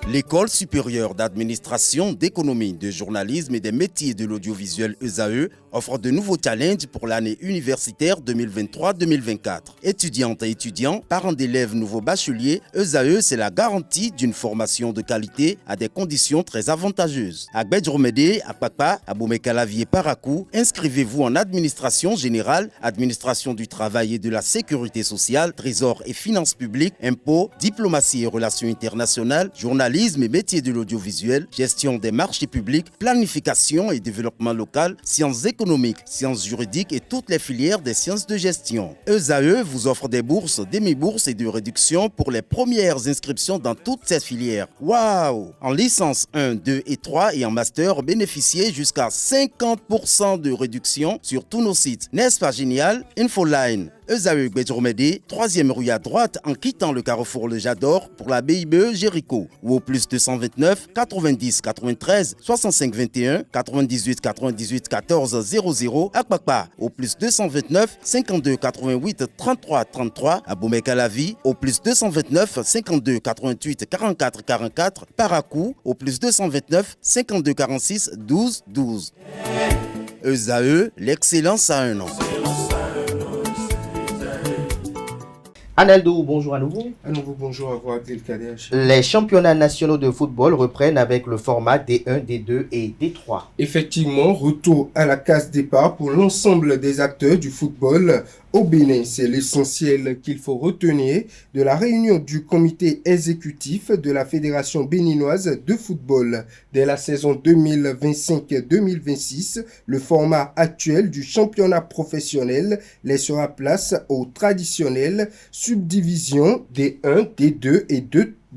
L'École supérieure d'administration, d'économie, de journalisme et des métiers de l'audiovisuel ESAE offre de nouveaux challenges pour l'année universitaire 2023-2024. Étudiantes et étudiants, parents d'élèves nouveaux bacheliers, ESAE, c'est la garantie d'une formation de qualité à des conditions très avantageuses. À Gbedjromede, à Papa, à Boumekalavi et Parakou, inscrivez-vous en administration générale, administration du travail et de la sécurité sociale, trésor et finances publiques, impôts, diplomatie et relations internationales, journalisme et métiers de l'audiovisuel, gestion des marchés publics, planification et développement local, sciences économiques, sciences juridiques et toutes les filières des sciences de gestion. ESAE vous offre des bourses, demi-bourses et de réductions pour les premières inscriptions dans toutes ces filières. Waouh! En licence 1, 2 et 3 et en master, bénéficiez jusqu'à 50% de réduction sur tous nos sites. N'est-ce pas génial? Infoline. ESAE Gbedjromede, 3e rue à droite en quittant le carrefour Le Jador pour la BIBE Jéricho ou au plus 229 90 93 65 21 98 98 14 00 à Kpakpa au plus 229 52 88 33 33 à Boumekalavi au plus 229 52 88 44 44 Parakou au plus 229 52 46 12 12. ESAE, l'excellence à un nom. Analdo, bonjour à nouveau. À nouveau, bonjour à vous, Abdelkader. Les championnats nationaux de football reprennent avec le format D1, D2 et D3. Effectivement, retour à la case départ pour l'ensemble des acteurs du football au Bénin. C'est l'essentiel qu'il faut retenir de la réunion du comité exécutif de la Fédération béninoise de football. Dès la saison 2025-2026, le format actuel du championnat professionnel laissera place aux traditionnelles subdivisions D1, D2 et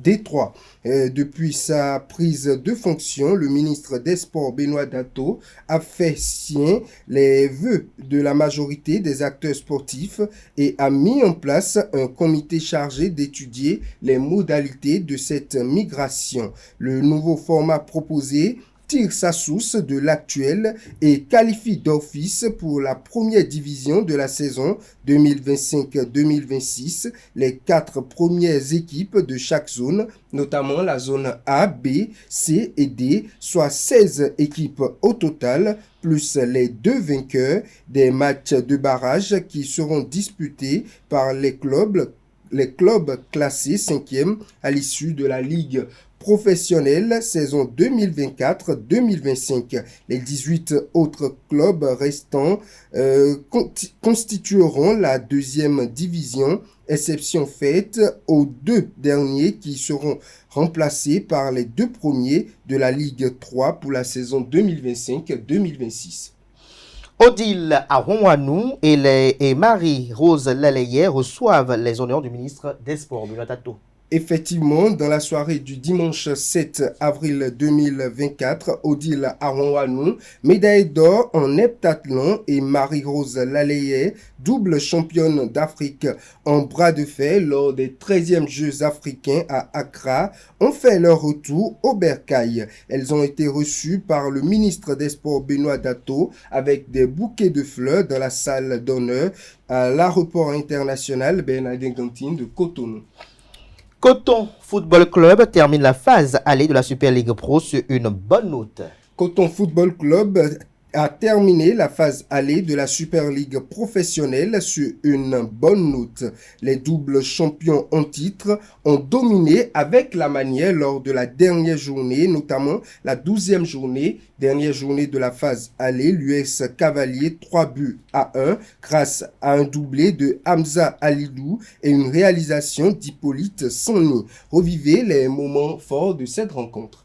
D3. Depuis sa prise de fonction, le ministre des Sports Benoît Dato a fait sien les vœux de la majorité des acteurs sportifs et a mis en place un comité chargé d'étudier les modalités de cette migration. Le nouveau format proposé tire sa source de l'actuel et qualifie d'office pour la première division de la saison 2025-2026 les 4 premières équipes de chaque zone, notamment la zone A, B, C et D, soit 16 équipes au total, plus les 2 vainqueurs des matchs de barrage qui seront disputés par les clubs classés 5e à l'issue de la Ligue professionnelle saison 2024-2025. Les 18 autres clubs restants constitueront la 2e division, exception faite aux 2 derniers qui seront remplacés par les 2 premiers de la Ligue 3 pour la saison 2025-2026. Odile Aronwanou et Marie-Rose Laleye reçoivent les honneurs du ministre des Sports, Benoît Dato. Effectivement, dans la soirée du dimanche 7 avril 2024, Odile Aronwanou, médaille d'or en heptathlon, et Marie-Rose Laleye, double championne d'Afrique en bras de fer lors des 13e Jeux africains à Accra, ont fait leur retour au Bercail. Elles ont été reçues par le ministre des Sports Benoît Dato avec des bouquets de fleurs dans la salle d'honneur à l'aéroport international Bernardin Gantine de Cotonou. Coton Football Club termine la phase allée de la Super League Pro sur une bonne note. Coton Football Club a terminé la phase allée de la Super League professionnelle sur une bonne note. Les doubles champions en titre ont dominé avec la manière lors de la dernière journée, notamment la 12e journée, dernière journée de la phase allée, l'US Cavalier 3-1 grâce à un doublé de Hamza Alidou et une réalisation d'Hippolyte Sanni. Revivez les moments forts de cette rencontre.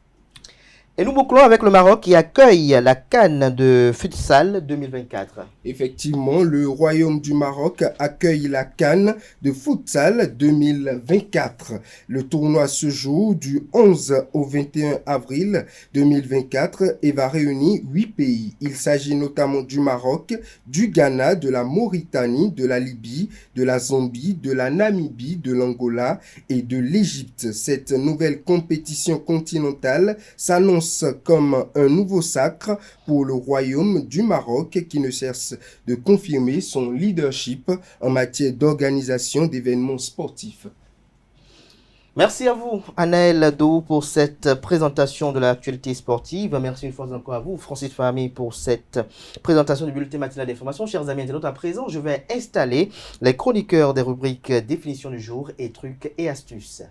Et nous bouclons avec le Maroc qui accueille la CAN de futsal 2024. Effectivement, le Royaume du Maroc accueille la CAN de futsal 2024. Le tournoi se joue du 11 au 21 avril 2024 et va réunir 8 pays. Il s'agit notamment du Maroc, du Ghana, de la Mauritanie, de la Libye, de la Zambie, de la Namibie, de l'Angola et de l'Égypte. Cette nouvelle compétition continentale s'annonce comme un nouveau sacre pour le Royaume du Maroc qui ne cesse de confirmer son leadership en matière d'organisation d'événements sportifs. Merci à vous, Anaël Do, pour cette présentation de l'actualité sportive. Merci une fois encore à vous, Francis Fahmy, pour cette présentation du bulletin matinal d'information. Chers amis internautes, à présent, je vais installer les chroniqueurs des rubriques définition du jour et trucs et astuces.